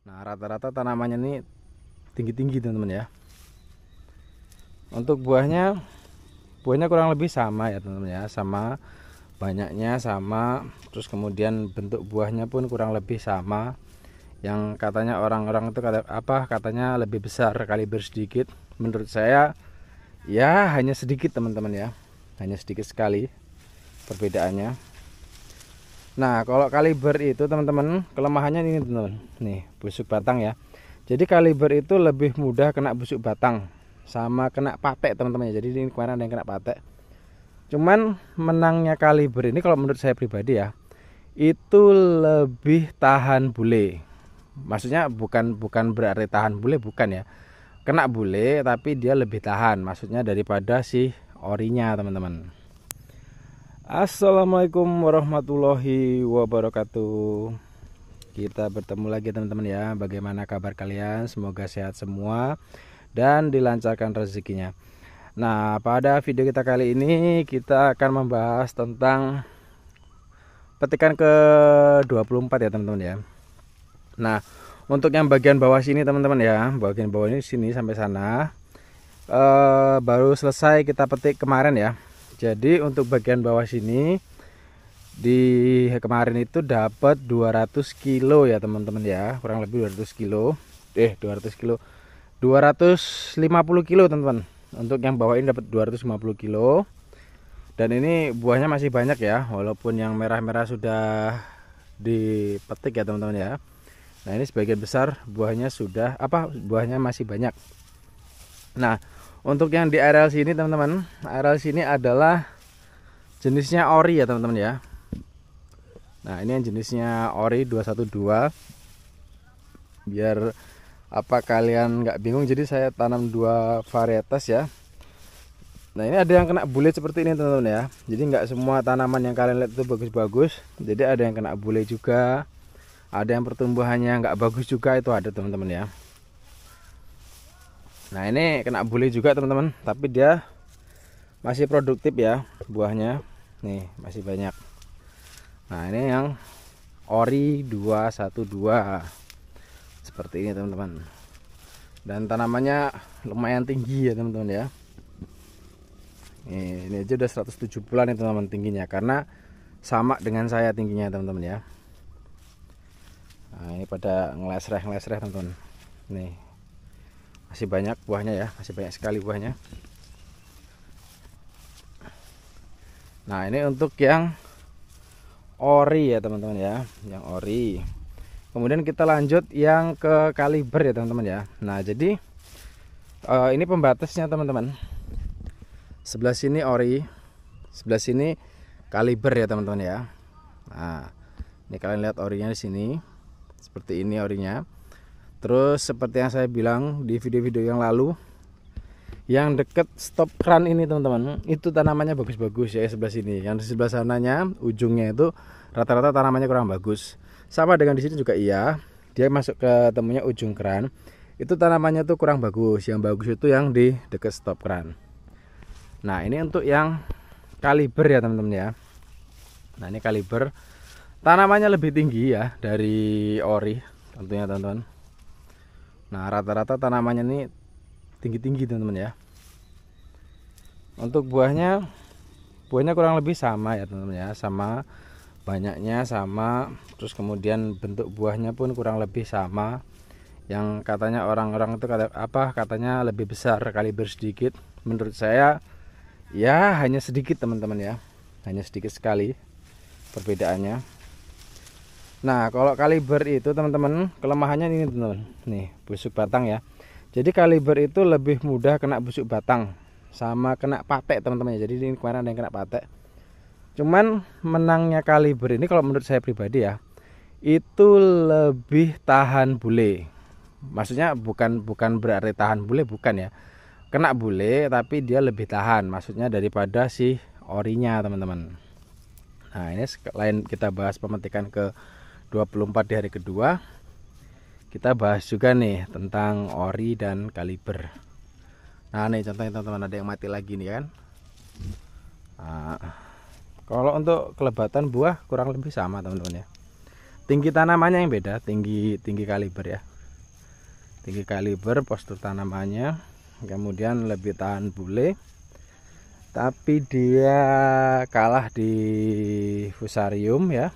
Nah, rata-rata tanamannya ini tinggi-tinggi teman-teman ya. Untuk buahnya kurang lebih sama ya teman-teman ya, sama banyaknya sama, terus kemudian bentuk buahnya pun kurang lebih sama. Yang katanya orang-orang itu katanya lebih besar, kaliber sedikit. Menurut saya ya hanya sedikit teman-teman ya, hanya sedikit sekali perbedaannya. Nah, kalau kaliber itu teman-teman, kelemahannya ini teman-teman, nih busuk batang ya. Jadi kaliber itu lebih mudah kena busuk batang sama kena patek teman-teman ya. Jadi ini kemarin ada yang kena patek. Cuman menangnya kaliber ini kalau menurut saya pribadi ya, itu lebih tahan bule. Maksudnya bukan berarti tahan bule, bukan ya. Kena bule tapi dia lebih tahan, maksudnya daripada si orinya teman-teman. Assalamualaikum warahmatullahi wabarakatuh. Kita bertemu lagi teman-teman ya. Bagaimana kabar kalian? Semoga sehat semua dan dilancarkan rezekinya. Nah, pada video kita kali ini kita akan membahas tentang petikan ke-24 ya teman-teman ya. Nah, untuk yang bagian bawah sini teman-teman ya, bagian bawah ini sini sampai sana baru selesai kita petik kemarin ya. Jadi untuk bagian bawah sini di kemarin itu dapat 200 kilo ya teman-teman ya, kurang lebih 200 kilo. 200 kilo. 250 kilo teman-teman. Untuk yang bawah ini dapat 250 kilo. Dan ini buahnya masih banyak ya, walaupun yang merah-merah sudah dipetik ya teman-teman ya. Nah, ini sebagian besar buahnya buahnya masih banyak. Nah, untuk yang di areal sini teman-teman, areal sini adalah jenisnya ori ya teman-teman ya. Nah, ini yang jenisnya ori 212. Biar kalian nggak bingung, jadi saya tanam dua varietas ya. Nah, ini ada yang kena bule seperti ini teman-teman ya. Jadi nggak semua tanaman yang kalian lihat itu bagus-bagus. Jadi ada yang kena bule juga, ada yang pertumbuhannya nggak bagus juga, itu ada teman-teman ya. Nah, ini kena bule juga teman-teman, tapi dia masih produktif ya buahnya. Nih masih banyak. Nah, ini yang ori 212 seperti ini teman-teman. Dan tanamannya lumayan tinggi ya teman-teman ya. Ini aja udah 170-an ya teman-teman tingginya, karena sama dengan saya tingginya teman-teman ya. Nah, ini pada ngelesreh teman-teman. Nih masih banyak buahnya ya, masih banyak sekali buahnya. Nah, ini untuk yang ori ya teman-teman ya, yang ori. Kemudian kita lanjut yang ke kaliber ya teman-teman ya. Nah, jadi ini pembatasnya teman-teman. Sebelah sini ori, sebelah sini kaliber ya teman-teman ya. Nah, ini kalian lihat orinya di sini. Seperti ini orinya. Terus seperti yang saya bilang di video-video yang lalu, yang deket stop kran ini teman-teman, itu tanamannya bagus-bagus ya sebelah sini. Yang di sebelah sananya ujungnya itu rata-rata tanamannya kurang bagus. Sama dengan di sini juga iya, dia masuk ke temunya ujung kran, itu tanamannya tuh kurang bagus. Yang bagus itu yang di dekat stop kran. Nah, ini untuk yang kaliber ya teman-teman ya. Nah, ini kaliber, tanamannya lebih tinggi ya dari ori tentunya teman-teman. Nah, rata-rata tanamannya ini tinggi-tinggi teman-teman ya. Untuk buahnya kurang lebih sama ya teman-teman ya, sama banyaknya sama, terus kemudian bentuk buahnya pun kurang lebih sama. Yang katanya orang-orang itu katanya lebih besar, kaliber sedikit. Menurut saya ya hanya sedikit teman-teman ya, hanya sedikit sekali perbedaannya. Nah, kalau kaliber itu teman-teman, kelemahannya ini teman-teman, nih busuk batang ya. Jadi kaliber itu lebih mudah kena busuk batang sama kena patek teman-teman ya. Jadi ini kemarin ada yang kena patek. Cuman menangnya kaliber ini kalau menurut saya pribadi ya, itu lebih tahan bule. Maksudnya bukan berarti tahan bule, bukan ya. Kena bule tapi dia lebih tahan, maksudnya daripada si orinya teman-teman. Nah, ini selain kita bahas pemetikan ke-24 di hari kedua, kita bahas juga nih tentang ori dan kaliber. Nah, nih contohnya teman-teman, ada yang mati lagi nih kan. Nah, kalau untuk kelebatan buah kurang lebih sama teman-teman ya. Tinggi tanamannya yang beda, tinggi kaliber ya. tinggi kaliber, postur tanamannya, kemudian lebih tahan bule. Tapi dia kalah di fusarium ya,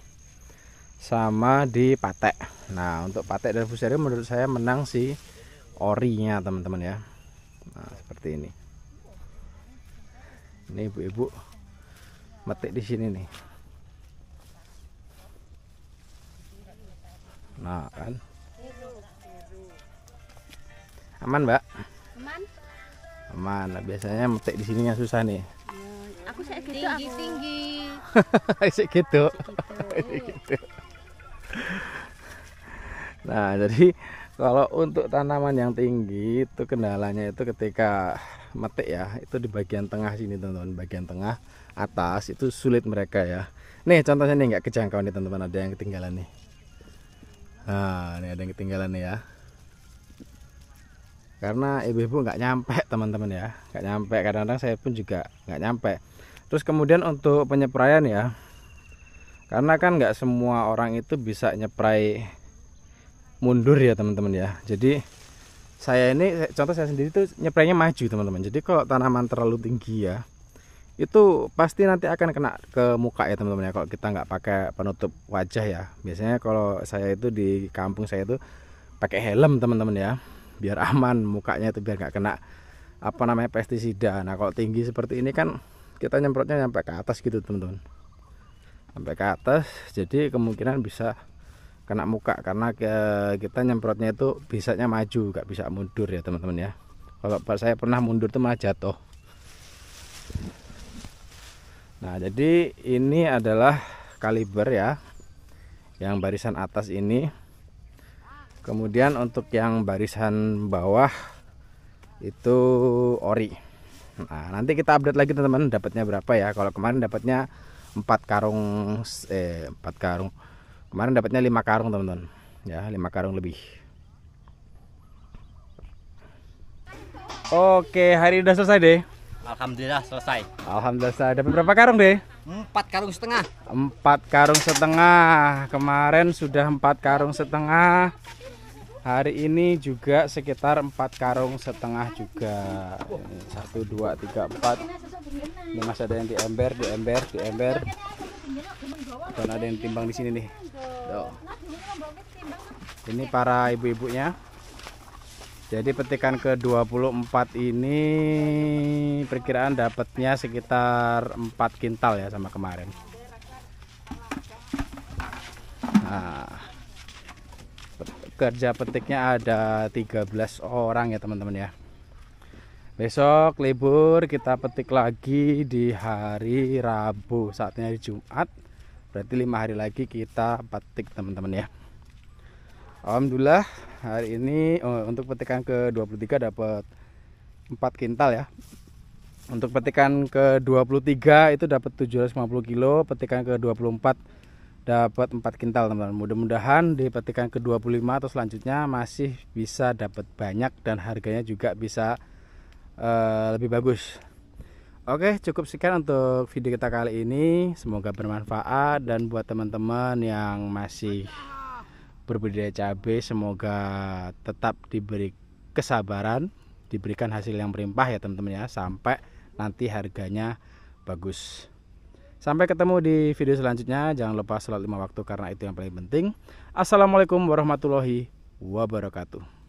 sama di patek. Nah, untuk patek dan fusarium menurut saya menang si orinya teman-teman ya. Nah, seperti ini. Ini ibu-ibu metik di sini nih. Nah, kan. Aman, Mbak? Aman. Aman. Nah, biasanya metik di sini yang susah nih. Aku tinggi. Sik gitu. Gitu. Nah, jadi kalau untuk tanaman yang tinggi itu kendalanya itu ketika metik ya, itu di bagian tengah sini teman-teman, bagian tengah atas itu sulit mereka ya. Nih contohnya nih nggak kejangkau nih teman-teman, ada yang ketinggalan nih. Nah, ini ada yang ketinggalan nih ya. Karena ibu-ibu nggak nyampe teman-teman ya, nggak nyampe. Kadang-kadang saya pun juga nggak nyampe. Terus kemudian untuk penyepraian ya, karena kan nggak semua orang itu bisa nyeprai mundur ya teman-teman ya. Jadi saya ini contoh saya sendiri tuh nyeprainya maju teman-teman. Jadi kalau tanaman terlalu tinggi ya, itu pasti nanti akan kena ke muka ya teman-teman ya, kalau kita nggak pakai penutup wajah ya. Biasanya kalau saya itu di kampung saya itu pakai helm teman-teman ya, biar aman mukanya itu, biar nggak kena apa namanya pestisida. Nah kalau tinggi seperti ini kan kita nyemprotnya sampai ke atas gitu teman-teman, sampai ke atas, jadi kemungkinan bisa kena muka karena kita nyemprotnya itu bisanya maju, nggak bisa mundur ya teman-teman ya. Kalau saya pernah mundur tuh malah jatuh. Nah jadi ini adalah kaliber ya, yang barisan atas ini. Kemudian untuk yang barisan bawah itu ori. Nah nanti kita update lagi teman-teman, dapatnya berapa ya. Kalau kemarin dapatnya 4 karung, 4 karung. Kemarin dapatnya 5 karung teman-teman ya, 5 karung lebih. Oke, hari ini udah selesai deh. Alhamdulillah selesai. Alhamdulillah selesai. Dapat berapa karung deh? 4 karung setengah. 4 karung setengah. Kemarin sudah 4 karung setengah. Hari ini juga sekitar 4 karung setengah juga. 1, 2, 3, 4. Ini masih ada yang di ember. Dan ada yang timbang di sini nih. Tuh. Ini para ibu-ibunya. Jadi petikan ke-24 ini perkiraan dapatnya sekitar 4 kintal ya sama kemarin. Nah, kerja petiknya ada 13 orang ya teman-teman ya. Besok libur, kita petik lagi di hari Rabu, saatnya hari Jumat. Berarti 5 hari lagi kita petik teman-teman ya. Alhamdulillah hari ini untuk petikan ke-23 dapat 4 kintal ya. Untuk petikan ke-23 itu dapat 750 kilo, petikan ke-24 dapat 4 kintal teman-teman. Mudah-mudahan di petikan ke-25 atau selanjutnya masih bisa dapat banyak dan harganya juga bisa lebih bagus. Oke, cukup sekian untuk video kita kali ini. Semoga bermanfaat, dan buat teman-teman yang masih berbudidaya cabai, semoga tetap diberi kesabaran, diberikan hasil yang berlimpah ya teman-teman ya, sampai nanti harganya bagus. Sampai ketemu di video selanjutnya. Jangan lupa sholat 5 waktu karena itu yang paling penting. Assalamualaikum warahmatullahi wabarakatuh.